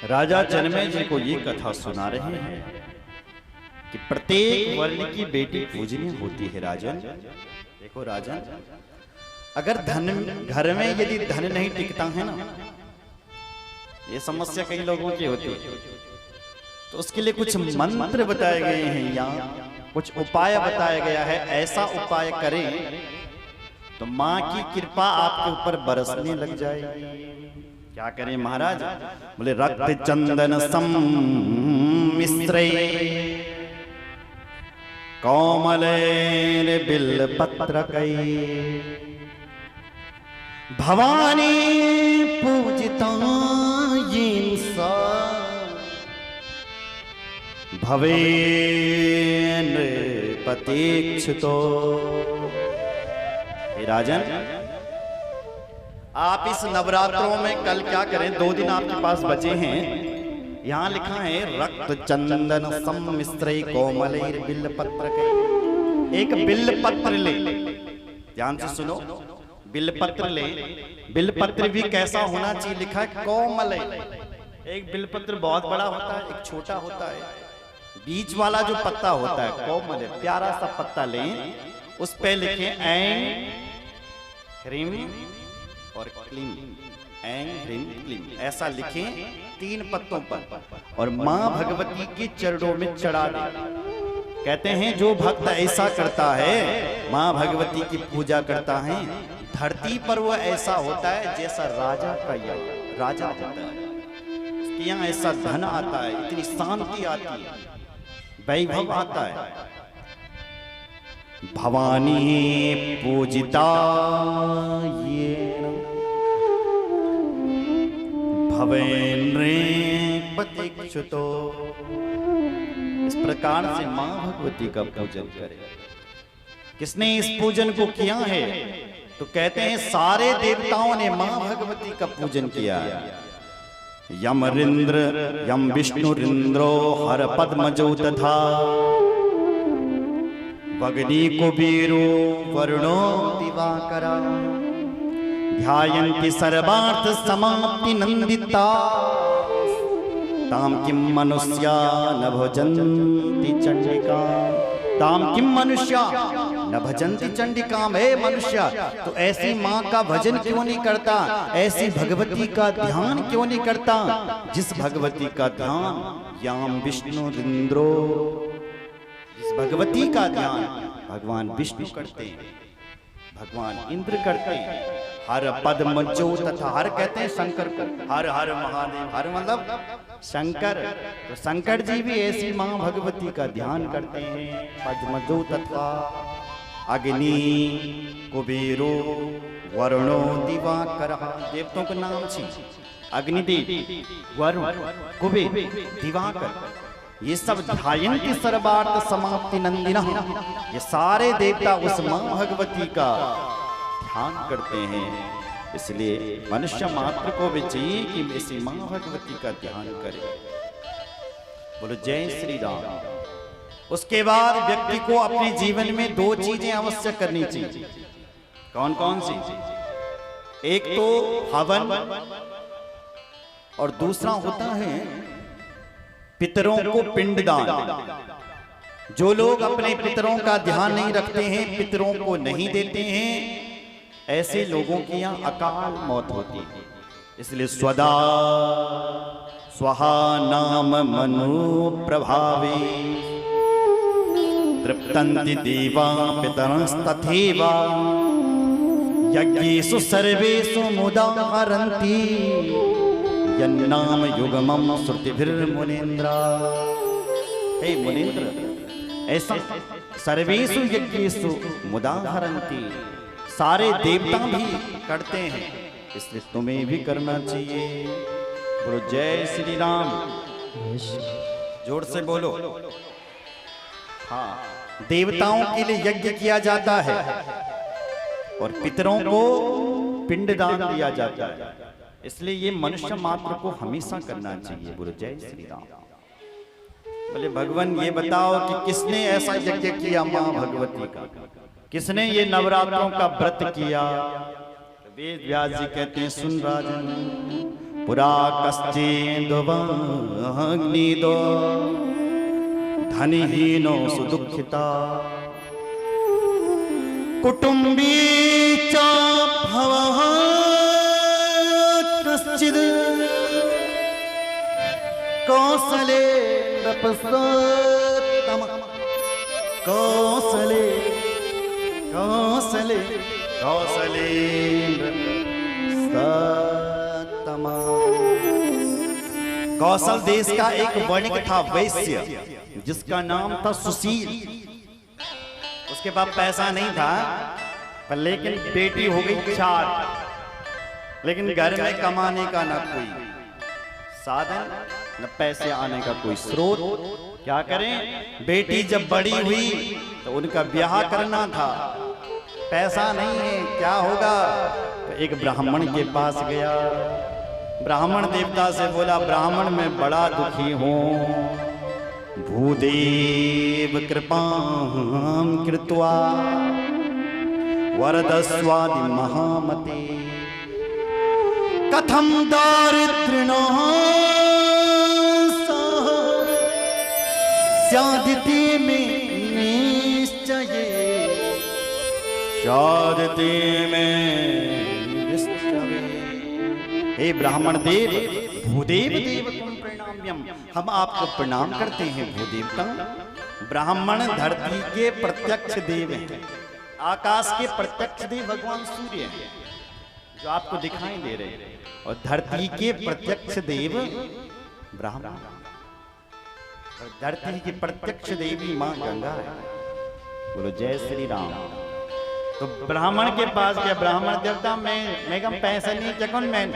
राजा जनमेजय जी को ये कथा सुना रहे हैं कि प्रत्येक वर्ण की बेटी पूजनीय होती है। राजन देखो, राजन अगर धन घर में यदि धन नहीं टिकता है ना, ये समस्या कई लोगों की होती है, तो उसके लिए कुछ मंत्र बताए गए हैं या कुछ उपाय बताया गया है। ऐसा उपाय करें तो माँ की कृपा आपके ऊपर बरसने लग जाएगी। क्या करें महाराज? बोले रक्त चंदन सम्मिश्रै कोमलेन बिल्वपत्रकै भवानी पूजिता येन सा भवेन नृपतीक्षितो। हे राजन, आप इस नवरात्रों में कल क्या करें? 2 दिन आपके पास बचे हैं। यहाँ लिखा है रक्त चंदन सम्मिश्रै कोमलैर बिल्वपत्रकै। एक बिल्वपत्र ले, ध्यान से सुनो, बिल्वपत्र ले। बिल्वपत्र भी कैसा होना चाहिए? लिखा है कोमल। एक बिल्वपत्र बहुत बड़ा होता है, एक छोटा होता है। बीच वाला जो पत्ता होता है कोमल, प्यारा सा पत्ता लें, उस पे लिखे ऐं ह्रीं और क्लीं, ऐं ह्रीं क्लीं, ऐसा लिखें 3 पत्तों पर और माँ भगवती के चरणों में चढ़ा दें। कहते हैं जो भक्त ऐसा करता है, माँ भगवती की पूजा करता है, धरती पर वो ऐसा होता है जैसा राजा का राजा होता है। उसके यहाँ ऐसा धन आता है, इतनी शांति आती है, वैभव आता है। भवानी पूजिता येन भवेन नृपतीक्षितो। इस प्रकार से मां भगवती का पूजन करें। किसने इस पूजन को किया है? तो कहते हैं सारे देवताओं ने मां भगवती का पूजन किया है। यमरिंद्र, यम विष्णुरिंद्रो हर पद्मजो तथा वग्नि कुबेरो वरुणो दिवाकरा ध्यायन्ति सर्वार्थ समाप्ति नंदिता ताम किम मनुष्या न भजन्ति चंडिका। ताम किम मनुष्या न भजन्ति चंडिका। हे मनुष्य, तो ऐसी माँ का भजन क्यों नहीं करता? ऐसी भगवती का ध्यान क्यों नहीं करता? जिस भगवती का ध्यान याम विष्णु इंद्रो, जिस भगवती का ध्यान भगवान विष्णु करते हैं, भगवान इंद्र करते हैं। हर पद्मजो तथा, हर कहते हैं शंकर को, हर हर महादेव, हर मतलब शंकर। तो शंकर जी भी ऐसी मां भगवती का ध्यान करते हैं। पद्मजो तथा अग्नि कुबेरो वरुणो दिवाकर। देवताओं का नाम छी अग्निदेव, वरुण, कुबेर, दिवाकर। ये सब ध्यायन्ति सर्वार्थ समाप्ति नंदिनः। ये सारे देवता उस मां भगवती का ध्यान करते हैं। इसलिए मनुष्य मात्र को भी चाहिए कि इसी मां भगवती का ध्यान करे। बोलो जय श्री राम। उसके बाद व्यक्ति को अपने जीवन में 2 चीजें अवश्य करनी चाहिए। कौन कौन सी? एक तो हवन और दूसरा होता है पितरों को पिंडदान। जो लोग अपने पितरों का ध्यान नहीं रखते हैं, पितरों को नहीं देते हैं, ऐसे लोगों की यहाँ अकाल मौत होती है। इसलिए स्वदा स्वहा नाम मनु प्रभावे तृप्तन्ति देवा पितरंस्तथैव यज्ञेषु सर्वेषु मुदा हरन्ति यन्नाम युगमं श्रुतिभिर्मुनीन्द्रा। हे मुनीन्द्र, ऐसा सर्वेषु यज्ञेषु मुदा हरन्ति, सारे देवता भी करते हैं, इसलिए तुम्हें भी करना चाहिए। बोलो जय श्री राम। जोर से बोलो। हाँ, देवताओं के लिए यज्ञ किया जाता है और पितरों को पिंडदान दिया जाता है। इसलिए ये मनुष्य मात्र को हमेशा करना चाहिए। बोलो जय श्री राम। बोले भगवान ये बताओ कि किसने ऐसा यज्ञ किया मां भगवती का? किसने ये नवरात्रों का व्रत किया? वेद व्यास जी कहते हैं सुन राजन, पुरा कश्चिदग्निदो धनहीनो सुदुःखिता कुटुंबी च भवः कश्चिद् कौशले नृपसत्तमः कौशले कौशले कौशले नृपसत्तमः। कौशल देश का एक वणिक था, वैश्य, जिसका नाम था सुशील। उसके पास पैसा नहीं था, पर लेकिन बेटी हो गई 4, लेकिन घर में कमाने का ना कोई साधन न पैसे आने का कोई स्रोत। क्या करें? बेटी जब बड़ी हुई तो उनका ब्याह करना था, पैसा नहीं है, क्या होगा? तो एक ब्राह्मण के पास गया, ब्राह्मण देवता से बोला, ब्राह्मण मैं बड़ा दुखी हूं, भूदेव कृपां कृत्वा वरदस्वादि महामते कथम दारिद्र्यणो स्यादिति में निश्चय स्यादिति में निश्चय। हे ब्राह्मण देव, भूदेव देव तुम प्रणाम्यम, हम आपको प्रणाम करते हैं भूदेवता। ब्राह्मण धरती के प्रत्यक्ष देव हैं, आकाश के प्रत्यक्ष देव भगवान सूर्य हैं जो आपको दिखाई दे रहे हैं, और धरती के प्रत्यक्ष देव ब्राह्मण, और धरती की प्रत्यक्ष देवी मां गंगा है। बोलो जय श्री राम। तो ब्राह्मण के पास गया, ब्राह्मण देवता मैं कम पैसा नहीं चकन, मैं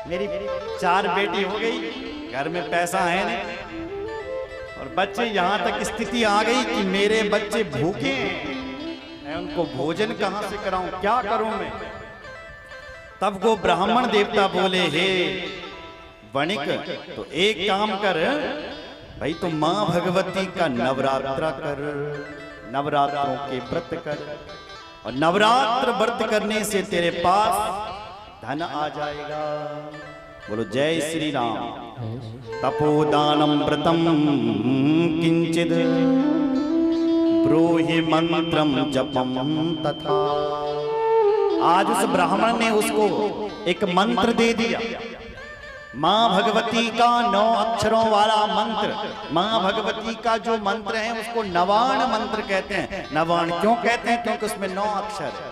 मेरी 4 बेटी हो गई, घर में पैसा है नहीं, और बच्चे यहाँ तक स्थिति आ गई कि मेरे बच्चे भूखे हैं, मैं उनको भोजन कहाँ से कराऊं, क्या करूं मैं? तब वो ब्राह्मण देवता बोले, हे वणिक, तो एक काम कर भाई, तो माँ भगवती का नवरात्रा कर, नवरात्रों के व्रत कर, और नवरात्र व्रत करने से तेरे पास धन आ जाएगा। बोलो जय श्री राम। तपोदानम व्रतम किंचिद ब्रूहि मंत्रम जपम तथा। आज उस ब्राह्मण ने उसको एक मंत्र दे दिया, मां भगवती का 9 अक्षरों वाला मंत्र। मां भगवती का जो मंत्र है उसको नवाण मंत्र कहते हैं। नवाण क्यों कहते हैं? क्योंकि उसमें 9 अक्षर है,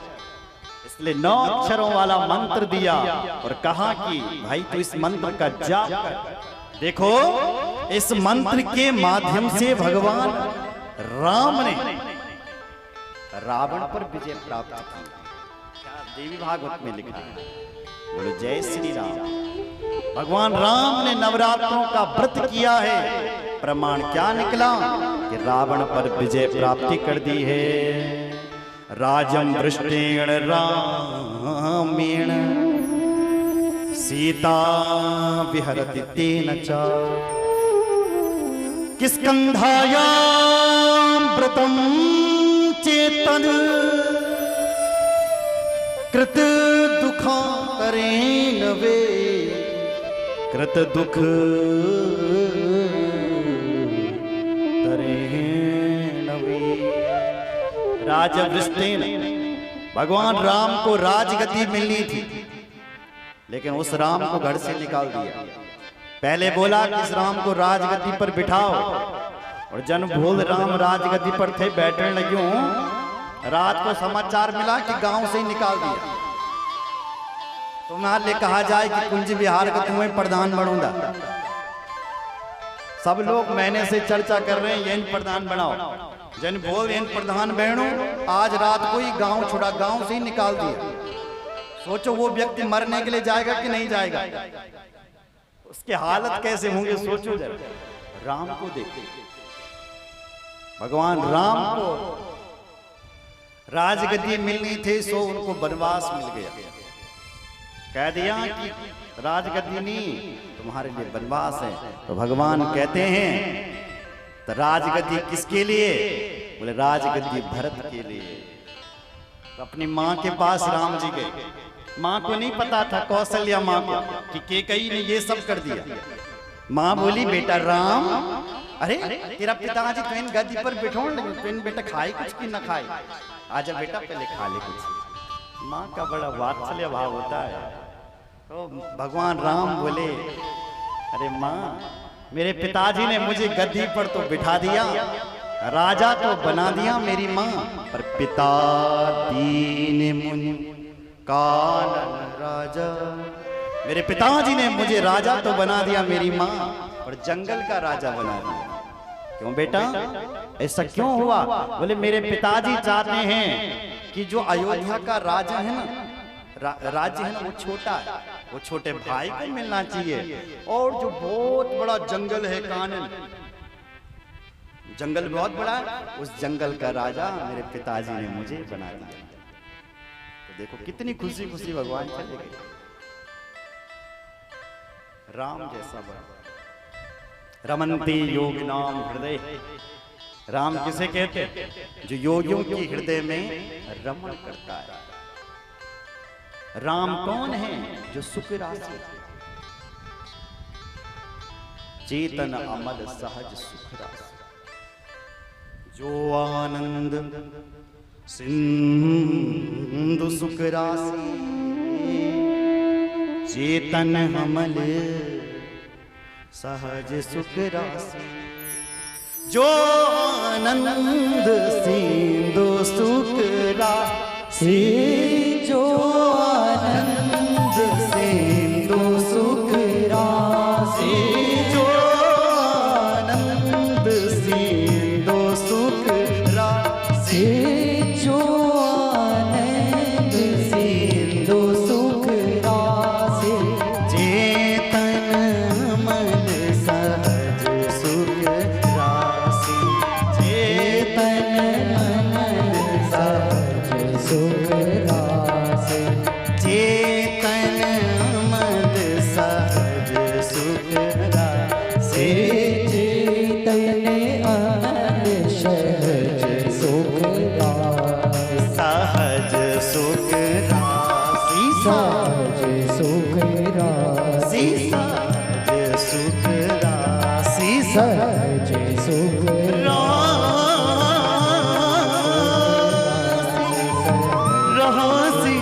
इसलिए 9 अक्षरों वाला मंत्र दिया और कहा कि भाई तू इस मंत्र का जाप कर। देखो, इस मंत्र के माध्यम से भगवान राम ने रावण पर विजय प्राप्त की। देवी भागवत में लिखा है। बोलो जय श्री राम। भगवान राम ने नवरात्रों का व्रत किया है, प्रमाण क्या निकला कि रावण पर विजय प्राप्ति कर दी है। राजम वृष्टेण रामेण सीता विहरति तेन च किष्किंधायां व्रतं चेतन कृत दुःखाकरेण वे कृत दुख तरेण वे। राजवृष्टेन, भगवान राम को राजगद्दी मिलनी थी, लेकिन उस राम को घर से निकाल दिया। पहले बोला कि इस राम को राजगद्दी पर बिठाओ, और जन भूल राम राजगद्दी पर थे, बैठने लगे, रात को समाचार मिला कि गांव से ही निकाल दिया। तुम्हारे कहा जाए कि कुंज विहार का तुम्हें प्रधान बनूंगा। सब लोग महीने से चर्चा कर रहे हैं, इन प्रधान बनाओ। जन बोल इन प्रधान बहनों, आज रात को ही गांव छोड़ा, गांव से ही निकाल दिया। सोचो वो व्यक्ति मरने के लिए जाएगा कि नहीं जाएगा, उसके हालत कैसे होंगे, सोचो जरा। राम को देखो, भगवान राम को राजगद्दी मिलनी थी, सो उनको वनवास मिल गया। कह दिया कि राजगद्दी नहीं, तुम्हारे लिए वनवास है। तो भगवान कहते हैं तो राजगद्दी किसके लिए? बोले राजगद्दी भरत के लिए। तो अपनी माँ के पास राम जी गए, माँ को नहीं पता था, कौशल्या माँ को, कि कैकेयी ने ये सब कर दिया। माँ बोली बेटा राम, अरे तेरा पिताजी तो इन गद्दी पर बिठो, तो इन बेटा खाए कुछ की न खाए, आजा बेटा पहले खा ले कुछ। माँ का बड़ा वात्सल्य भाव होता है। तो भगवान राम बोले अरे माँ, मेरे पिताजी ने मुझे गद्दी पर तो बिठा दिया, राजा तो बना दिया मेरी माँ, पर पिता दीन मुनि कानन राजा, मेरे पिताजी ने मुझे राजा तो बना दिया मेरी माँ, और जंगल का राजा बना दिया। क्यों बेटा, ऐसा क्यों हुआ? बोले मेरे पिताजी चाहते हैं कि जो अयोध्या का राजा है ना, राज्य है ना, वो छोटा है, वो छोटे भाई को मिलना चाहिए, और जो बहुत बड़ा जंगल है कानन, जंगल बहुत बड़ा है, उस जंगल का राजा मेरे पिताजी ने मुझे बना दिया। तो देखो कितनी खुशी खुशी भगवान चले गए। राम जैसा बड़ा रमन्ते योग नाम हृदय, राम किसे कहते? जो योगियों की हृदय में रमण करता है। राम कौन है? जो सुख राशि, चेतन अमल सहज सुख राशि, जो आनंद सिंधु सुख राशि, चेतन अमल सहज सुख राशि, जो आनंद सिंधु सुख राशि, जो आनंद सिंधु सुख राशि, जो आनंद सिंधु सुख राशि, जो आनंद सिंधु सुख राशि, चेतन मन सहज सुख राशि, चेतन मन सहज सुख राशि, चेतन मन सहज सुख राशि, चेतन मन सहज सुख राशि, सहज सुख राशि, सहज सुख राशि, सहज सुख राशि, सहज सुख राशि,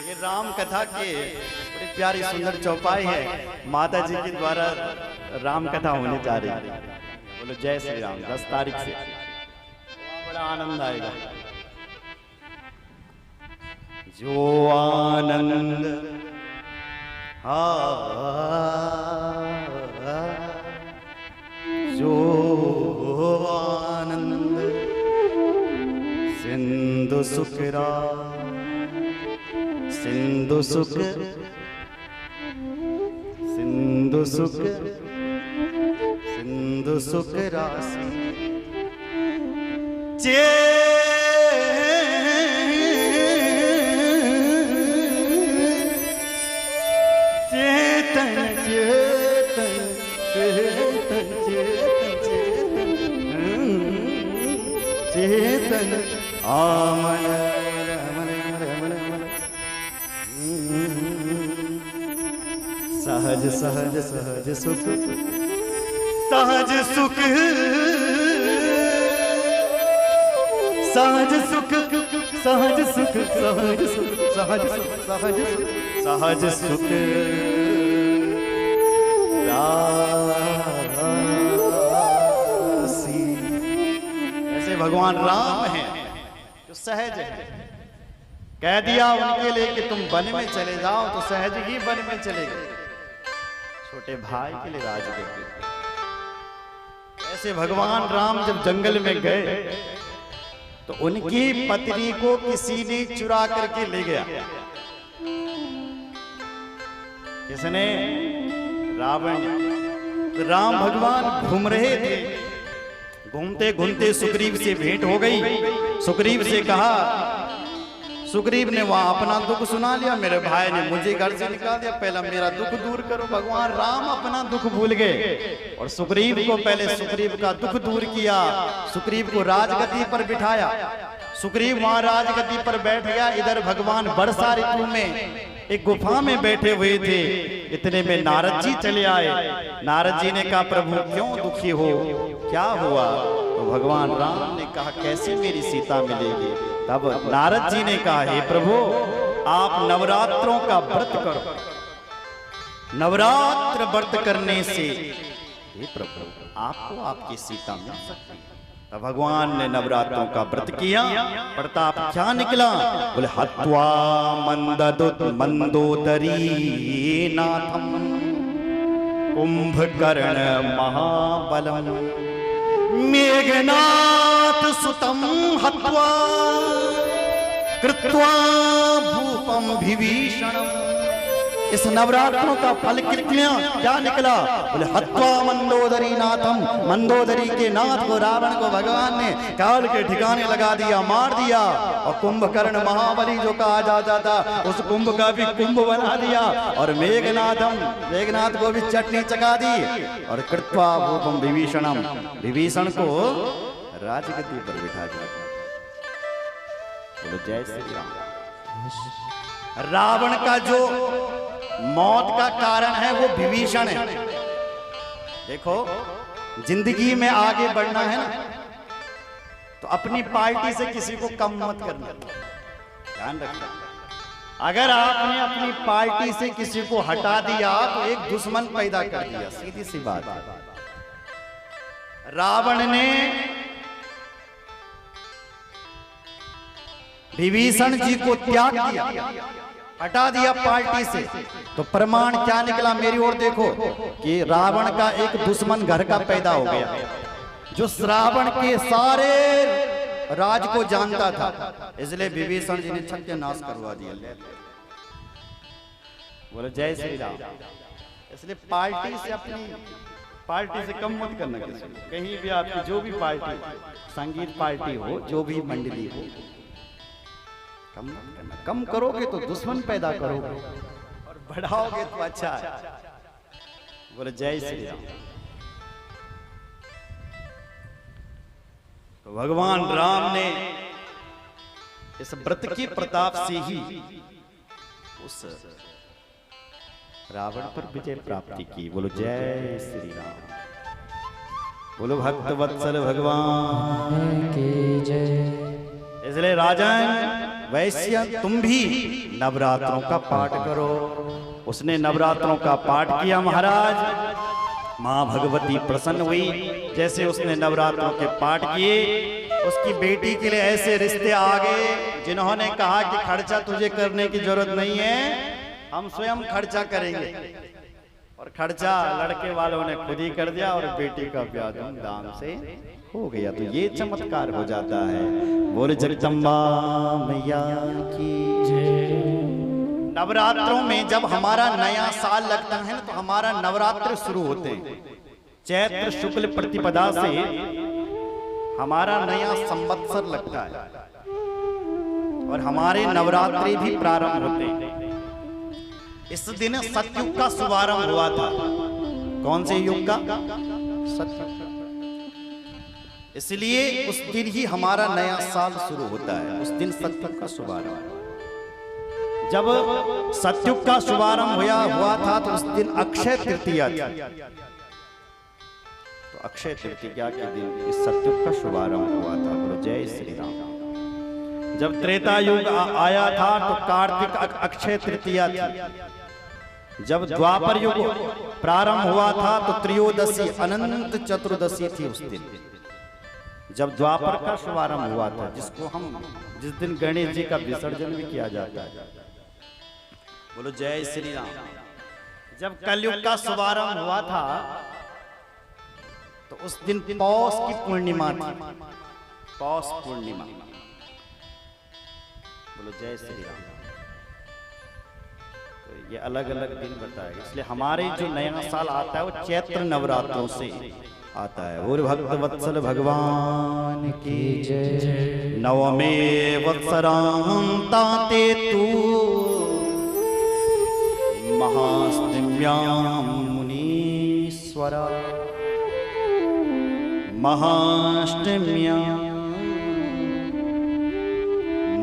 ये राम कथा के बड़ी प्यारी सुंदर चौपाई है। माता जी के द्वारा राम कथा होने जा रही है। बोलो जय श्री राम। 10 तारीख से बड़ा आनंद आएगा। जो आनंद जो आनंद सिंधु सुख सिंधु सुख सिंधु सुख सिंधु सुख राशि, चेतन चेतन चेतन चेतन चेतन आमन सहज सहज सहज सुख सहज सुख सहज सुख सहज सुख सहज सुख सहज सुख सहज सुख सहज सुख राशि। ऐसे भगवान राम हैं जो सहज है। कह दिया उनके लिए कि तुम वन में चले जाओ तो सहज ही वन में चले गए। छोटे भाई के लिए राज करते। ऐसे भगवान राम जब जंगल में गए तो उनकी पत्नी को किसी ने चुरा करके ले गया। किसने? रावण। तो राम भगवान घूम रहे थे। घूमते घूमते सुग्रीव से भेंट हो गई। सुग्रीव से कहा, सुग्रीव ने वहां अपना दुख सुना लिया, मेरे भाई ने मुझे घर से निकाल दिया, पहला मेरा दुख दूर करो। भगवान राम अपना दुख भूल गए और सुग्रीव को पहले सुग्रीव का दुख दूर किया, सुग्रीव को राजगद्दी पर बिठाया। सुग्रीव वहां राजगद्दी पर बैठ गया, इधर भगवान वर्षा ऋतु में एक गुफा में बैठे हुए थे। इतने में नारद जी चले आए। नारद जी ने कहा प्रभु क्यों दुखी हो, क्या हुआ? तो भगवान राम ने कहा कैसे मेरी सीता मिलेगी? तब नारद जी ने कहा हे प्रभु आप नवरात्रों का व्रत करो, नवरात्र व्रत करने से हे प्रभु आपको आपकी सीता मिल सकती है। तब भगवान ने नवरात्रों का व्रत किया। प्रताप क्या निकला? बोले हत्वा मंदोदरी नाथम कुंभकर्ण महाबलम मेघनाथ सुतम हत्वा कृत्वा भूपम विभीषणम। इस नवरात्रों का फल क्या निकला? बोले हत्वा मंदोदरी नाथम, मंदोदरी के नाथ को रावण को भगवान ने काल के ठिकाने लगा दिया, मार दिया। और कुंभकर्ण महाबली जो कहा जाता था उस कुंभ का भी कुंभ बना दिया। और मेघनाथ को भी चटनी चका दी। और कृत्वा भूपम विभीषणम, विभीषण को राजगद्दी पर बिठा दिया। बोलो जय श्री राम। रावण का जो मौत का कारण है वो विभीषण है। देखो जिंदगी में आगे बढ़ना है ना तो अपनी पार्टी से किसी को कम मत करना, ध्यान रखना। अगर आपने अपनी पार्टी से किसी को हटा दिया तो एक दुश्मन पैदा कर दिया, सीधी सी बात है। रावण ने विभीषण जी को त्याग दिया, हटा दिया पार्टी से। तो प्रमाण क्या निकला? मेरी ओर देखो कि रावण का एक दुश्मन घर का पैदा हो गया जो रावण के सारे राज को जानता था। इसलिए विभीषण जी ने सत्यानाश करवा दिया। बोले जय श्री राम। इसलिए पार्टी से अपनी पार्टी से कम मत करना किसी को। कहीं भी आपकी जो भी पार्टी, संगीत पार्टी हो, जो भी मंडली हो, कम मत करना। कम करोगे तो दुश्मन पैदा करोगे और बढ़ाओगे तो अच्छा है। बोले जय श्री राम। तो भगवान राम ने इस व्रत के प्रताप से ही उस रावण पर विजय प्राप्ति की। बोलो जय श्री राम। बोलो भक्त वत्सल भगवान की जय। इसलिए राजन वैश्य तुम भी नवरात्रों का पाठ करो। उसने नवरात्रों का पाठ किया महाराज। माँ भगवती प्रसन्न हुई। जैसे उसने नवरात्रों के पाठ किए उसकी बेटी के लिए ऐसे रिश्ते आ गए जिन्होंने कहा कि खर्चा तुझे करने की जरूरत नहीं है, हम स्वयं खर्चा करेंगे। और खर्चा लड़के वालों ने खुद ही कर दिया और बेटी का ब्याह धूमधाम से हो गया। तो ये चमत्कार हो जाता है। बोले जगदम्बा मैया की जय। नवरात्रों में जब हमारा नया साल लगता है ना तो हमारा नवरात्र शुरू होते हैं। चैत्र शुक्ल प्रतिपदा से हमारा नया संवत्सर लगता है और हमारे नवरात्रि भी प्रारंभ होते हैं। इस दिन सतयुग का शुभारंभ हुआ था। कौन से युग का? सतयुग। इसलिए उस दिन ही हमारा नया साल शुरू होता है। उस दिन सतयुग का शुभारंभ। जब सतयुग का शुभारंभ हुआ था तो उस दिन अक्षय तृतीया थी। तो अक्षय तृतीया के दिन इस सतयुग का शुभारंभ हुआ था। बोलो जय श्री राम। जब त्रेता युग आया था तो कार्तिक अक्षय तृतीया थी। जब द्वापर युग प्रारंभ हुआ था तो त्रयोदशी अनंत चतुर्दशी थी उस दिन। जब द्वापर का शुभारंभ हुआ था जिस दिन गणेश जी का विसर्जन भी किया जाता है। बोलो जय श्री राम। जब कलयुग का शुभारंभ हुआ था तो उस दिन पौष की पूर्णिमा थी। पौष पूर्णिमा। बोलो जय श्री राम। तो ये अलग अलग दिन बताएगा। इसलिए हमारे जो नया साल आता है वो चैत्र नवरात्रों से आता है। और भक्त वत्सल भगवान की जय। नवमे वत्सरांता ते तू महास्तिम्यां मुनीश्वरा महाष्टम्यां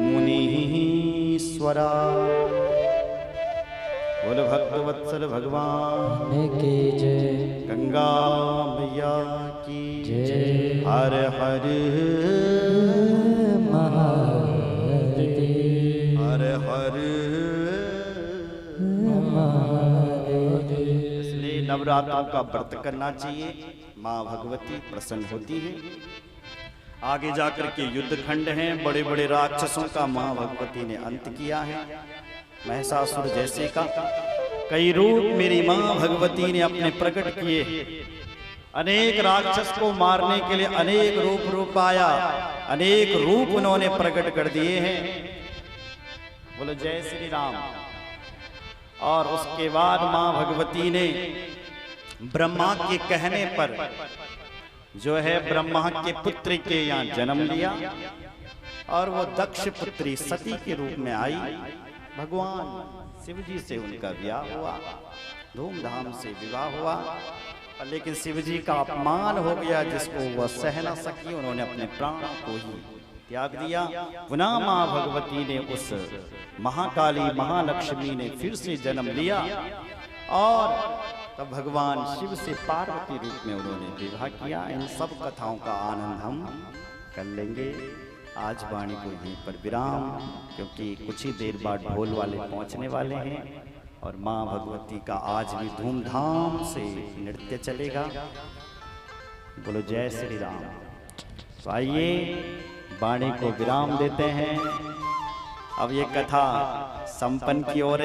मुनीश्वरा। बोल भक्त वत्सल भगवान की जय। गंगा मैया की जय। हर हर महादेव हर हर महादेव। इसलिए नवरात्रों का व्रत करना चाहिए, माँ भगवती प्रसन्न होती है। आगे जाकर के युद्ध खंड हैं, बड़े बड़े राक्षसों का माँ भगवती ने अंत किया है। महिषासुर जैसे का कई रूप मेरी माँ भगवती ने अपने प्रकट किए। अनेक राक्षस को मारने के लिए अनेक रूप आया, अनेक रूप उन्होंने प्रकट कर दिए हैं। बोलो जय श्री राम। और उसके बाद माँ भगवती ने ब्रह्मा के कहने पर जो है ब्रह्मा के पुत्र के यहाँ जन्म लिया, और वो दक्ष पुत्री सती के रूप में आई। भगवान शिव जी से उनका विवाह हुआ, धूमधाम से विवाह हुआ। लेकिन शिव जी का अपमान हो गया, जिसको वह सह न सकी, उन्होंने अपने प्राण को ही त्याग दिया। पुनः माँ भगवती ने उस महाकाली महालक्ष्मी ने फिर से जन्म लिया, और तब भगवान शिव से पार्वती रूप में उन्होंने विवाह किया। इन सब कथाओं का आनंद हम कर लेंगे। आज वाणी को यहीं पर विराम, क्योंकि कुछ ही देर बाद ढोल वाले पहुंचने वाले हैं, और माँ भगवती का आज भी धूमधाम से नृत्य चलेगा। बोलो जय श्री राम। तो आइए वाणी को विराम देते हैं। अब ये कथा संपन्न की ओर